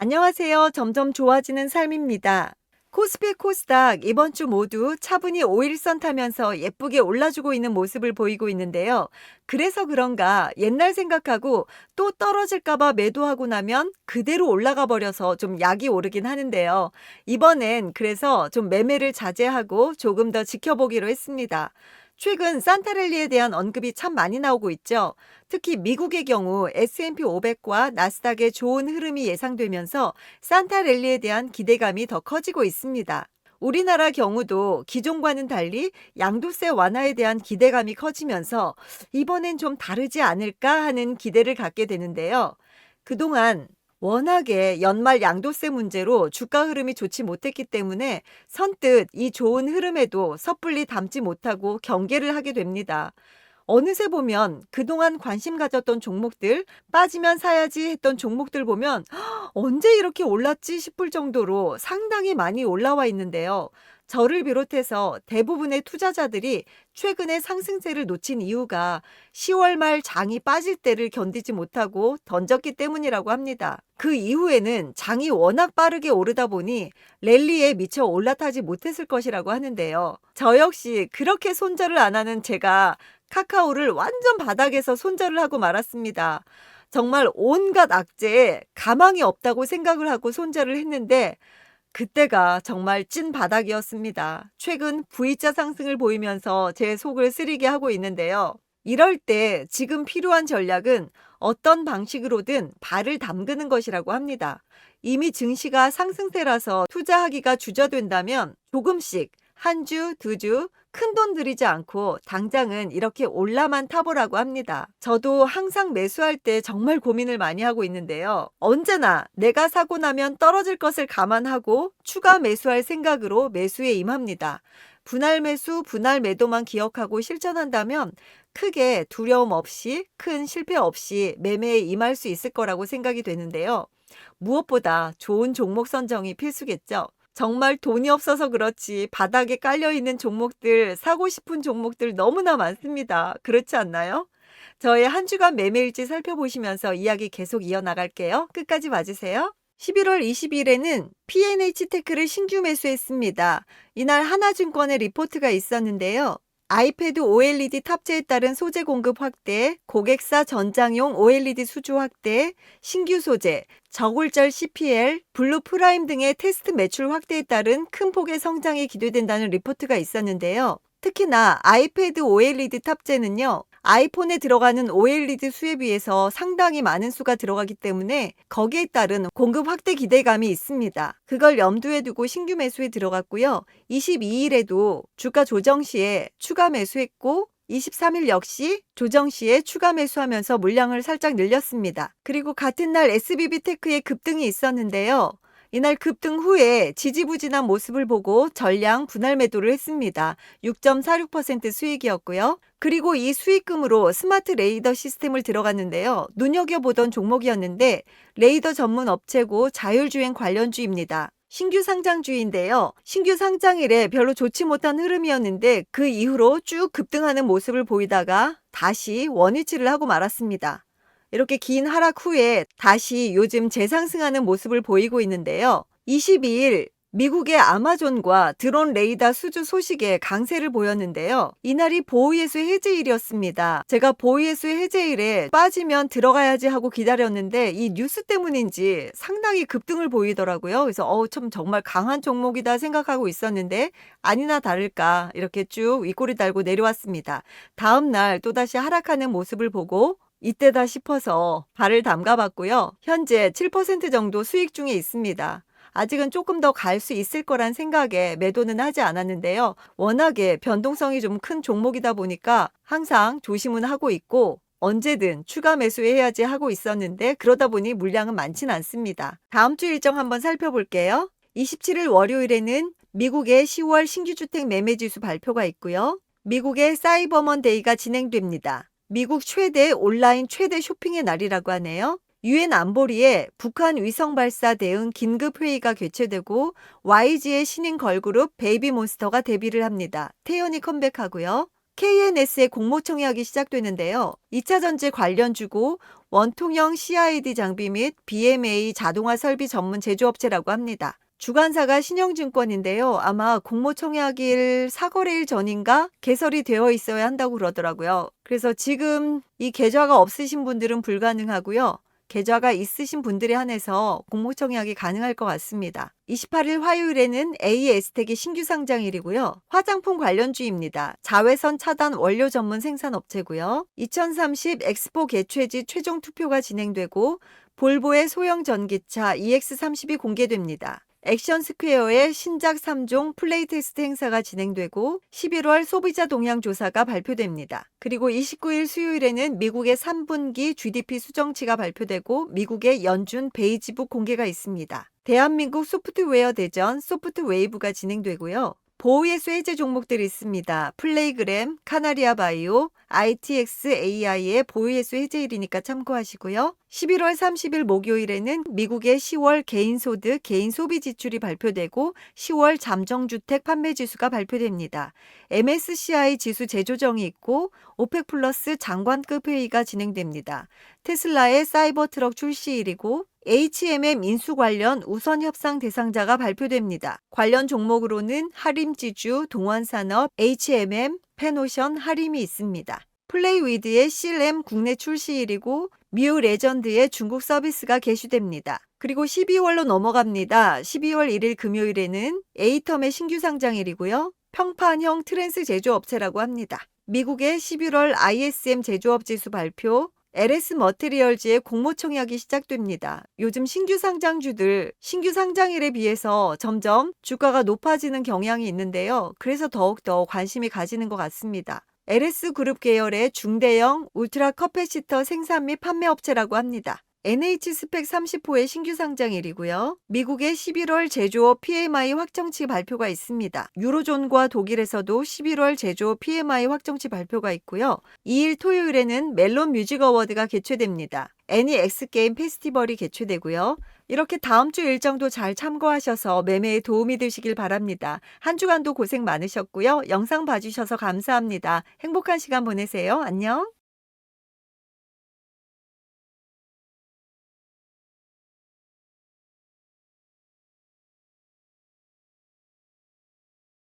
안녕하세요. 점점 좋아지는 삶입니다. 코스피 코스닥 이번 주 모두 차분히 5일선 타면서 예쁘게 올라주고 있는 모습을 보이고 있는데요. 그래서 그런가 옛날 생각하고 또 떨어질까봐 매도하고 나면 그대로 올라가 버려서 좀 약이 오르긴 하는데요. 이번엔 그래서 좀 매매를 자제하고 조금 더 지켜보기로 했습니다. 최근 산타랠리에 대한 언급이 참 많이 나오고 있죠. 특히 미국의 경우 S&P 500과 나스닥의 좋은 흐름이 예상되면서 산타랠리에 대한 기대감이 더 커지고 있습니다. 우리나라 경우도 기존과는 달리 양도세 완화에 대한 기대감이 커지면서 이번엔 좀 다르지 않을까 하는 기대를 갖게 되는데요. 그동안 워낙에 연말 양도세 문제로 주가 흐름이 좋지 못했기 때문에 선뜻 이 좋은 흐름에도 섣불리 담지 못하고 경계를 하게 됩니다. 어느새 보면 그동안 관심 가졌던 종목들, 빠지면 사야지 했던 종목들 보면 언제 이렇게 올랐지 싶을 정도로 상당히 많이 올라와 있는데요. 저를 비롯해서 대부분의 투자자들이 최근에 상승세를 놓친 이유가 10월 말 장이 빠질 때를 견디지 못하고 던졌기 때문이라고 합니다. 그 이후에는 장이 워낙 빠르게 오르다 보니 랠리에 미처 올라타지 못했을 것이라고 하는데요. 저 역시 그렇게 손절을 안 하는 제가 카카오를 완전 바닥에서 손절을 하고 말았습니다. 정말 온갖 악재에 가망이 없다고 생각을 하고 손절을 했는데 그때가 정말 찐 바닥이었습니다. 최근 V자 상승을 보이면서 제 속을 쓰리게 하고 있는데요. 이럴 때 지금 필요한 전략은 어떤 방식으로든 발을 담그는 것이라고 합니다. 이미 증시가 상승세라서 투자하기가 주저된다면 조금씩 한 주, 두 주, 큰돈 들이지 않고 당장은 이렇게 올라만 타보라고 합니다. 저도 항상 매수할 때 정말 고민을 많이 하고 있는데요. 언제나 내가 사고 나면 떨어질 것을 감안하고 추가 매수할 생각으로 매수에 임합니다. 분할 매수, 분할 매도만 기억하고 실천한다면 크게 두려움 없이 큰 실패 없이 매매에 임할 수 있을 거라고 생각이 되는데요. 무엇보다 좋은 종목 선정이 필수겠죠. 정말 돈이 없어서 그렇지 바닥에 깔려있는 종목들, 사고 싶은 종목들 너무나 많습니다. 그렇지 않나요? 저의 한 주간 매매일지 살펴보시면서 이야기 계속 이어나갈게요. 끝까지 봐주세요. 11월 20일에는 P&H테크를 신규 매수했습니다. 이날 하나증권의 리포트가 있었는데요. 아이패드 OLED 탑재에 따른 소재 공급 확대, 고객사 전장용 OLED 수주 확대, 신규 소재, 저골절 CPL, 블루 프라임 등의 테스트 매출 확대에 따른 큰 폭의 성장이 기대된다는 리포트가 있었는데요. 특히나 아이패드 OLED 탑재는요. 아이폰에 들어가는 OLED 수에 비해서 상당히 많은 수가 들어가기 때문에 거기에 따른 공급 확대 기대감이 있습니다. 그걸 염두에 두고 신규 매수에 들어갔고요. 22일에도 주가 조정 시에 추가 매수했고 23일 역시 조정 시에 추가 매수하면서 물량을 살짝 늘렸습니다. 그리고 같은 날 SBB테크의 급등이 있었는데요. 이날 급등 후에 지지부진한 모습을 보고 전량 분할 매도를 했습니다. 6.46% 수익이었고요. 그리고 이 수익금으로 스마트 레이더 시스템을 들어갔는데요. 눈여겨보던 종목이었는데 레이더 전문 업체고 자율주행 관련주입니다. 신규 상장주인데요. 신규 상장일에 별로 좋지 못한 흐름이었는데 그 이후로 쭉 급등하는 모습을 보이다가 다시 원위치를 하고 말았습니다. 이렇게 긴 하락 후에 다시 요즘 재상승하는 모습을 보이고 있는데요. 22일 미국의 아마존과 드론 레이더 수주 소식에 강세를 보였는데요. 이날이 보호예수 해제일이었습니다. 제가 보호예수 해제일에 빠지면 들어가야지 하고 기다렸는데 이 뉴스 때문인지 상당히 급등을 보이더라고요. 그래서 참 정말 강한 종목이다 생각하고 있었는데 아니나 다를까 이렇게 쭉 윗꼬리 달고 내려왔습니다. 다음 날 또다시 하락하는 모습을 보고 이때다 싶어서 발을 담가봤고요. 현재 7% 정도 수익 중에 있습니다. 아직은 조금 더 갈 수 있을 거란 생각에 매도는 하지 않았는데요. 워낙에 변동성이 좀 큰 종목이다 보니까 항상 조심은 하고 있고 언제든 추가 매수해야지 하고 있었는데 그러다 보니 물량은 많진 않습니다. 다음 주 일정 한번 살펴볼게요. 27일 월요일에는 미국의 10월 신규주택 매매지수 발표가 있고요. 미국의 사이버먼데이가 진행됩니다. 미국 최대 온라인 최대 쇼핑의 날이라고 하네요. 유엔 안보리에 북한 위성 발사 대응 긴급 회의가 개최되고 YG의 신인 걸그룹 베이비몬스터가 데뷔를 합니다. 태연이 컴백하고요. KNS의 공모청약이 시작되는데요. 2차 전지 관련주고 원통형 CID 장비 및 BMA 자동화 설비 전문 제조업체라고 합니다. 주관사가 신영증권인데요. 아마 공모청약일 사거래일 전인가 개설이 되어 있어야 한다고 그러더라고요. 그래서 지금 이 계좌가 없으신 분들은 불가능하고요. 계좌가 있으신 분들에 한해서 공모청약이 가능할 것 같습니다. 28일 화요일에는 AS텍이 신규 상장일이고요. 화장품 관련주입니다. 자외선 차단 원료 전문 생산업체고요. 2030 엑스포 개최지 최종 투표가 진행되고 볼보의 소형 전기차 EX30이 공개됩니다. 액션 스퀘어의 신작 3종 플레이 테스트 행사가 진행되고 11월 소비자 동향 조사가 발표됩니다. 그리고 29일 수요일에는 미국의 3분기 GDP 수정치가 발표되고 미국의 연준 베이지북 공개가 있습니다. 대한민국 소프트웨어 대전 소프트웨이브가 진행되고요. 보호예수 해제 종목들이 있습니다. 플레이그램, 카나리아 바이오, ITX AI의 보호예수 해제일이니까 참고하시고요. 11월 30일 목요일에는 미국의 10월 개인소득, 개인소비 지출이 발표되고 10월 잠정주택 판매 지수가 발표됩니다. MSCI 지수 재조정이 있고 오펙 플러스 장관급 회의가 진행됩니다. 테슬라의 사이버트럭 출시일이고 HMM 인수 관련 우선 협상 대상자가 발표됩니다. 관련 종목으로는 하림지주, 동원산업, HMM, 페노션, 하림이 있습니다. 플레이위드의 CLM 국내 출시일이고 뮤 레전드의 중국 서비스가 개시됩니다. 그리고 12월로 넘어갑니다. 12월 1일 금요일에는 에이텀의 신규 상장일이고요. 평판형 트랜스 제조업체라고 합니다. 미국의 11월 ISM 제조업 지수 발표, LS 머티리얼즈의 공모청약이 시작됩니다. 요즘 신규 상장주들 신규 상장일에 비해서 점점 주가가 높아지는 경향이 있는데요. 그래서 더욱더 관심이 가지는 것 같습니다. LS 그룹 계열의 중대형 울트라 커패시터 생산 및 판매 업체라고 합니다. NH 스펙 30호의 신규 상장일이고요. 미국의 11월 제조업 PMI 확정치 발표가 있습니다. 유로존과 독일에서도 11월 제조업 PMI 확정치 발표가 있고요. 2일 토요일에는 멜론 뮤직 어워드가 개최됩니다. 애니 엑스게임 페스티벌이 개최되고요. 이렇게 다음 주 일정도 잘 참고하셔서 매매에 도움이 되시길 바랍니다. 한 주간도 고생 많으셨고요. 영상 봐주셔서 감사합니다. 행복한 시간 보내세요. 안녕.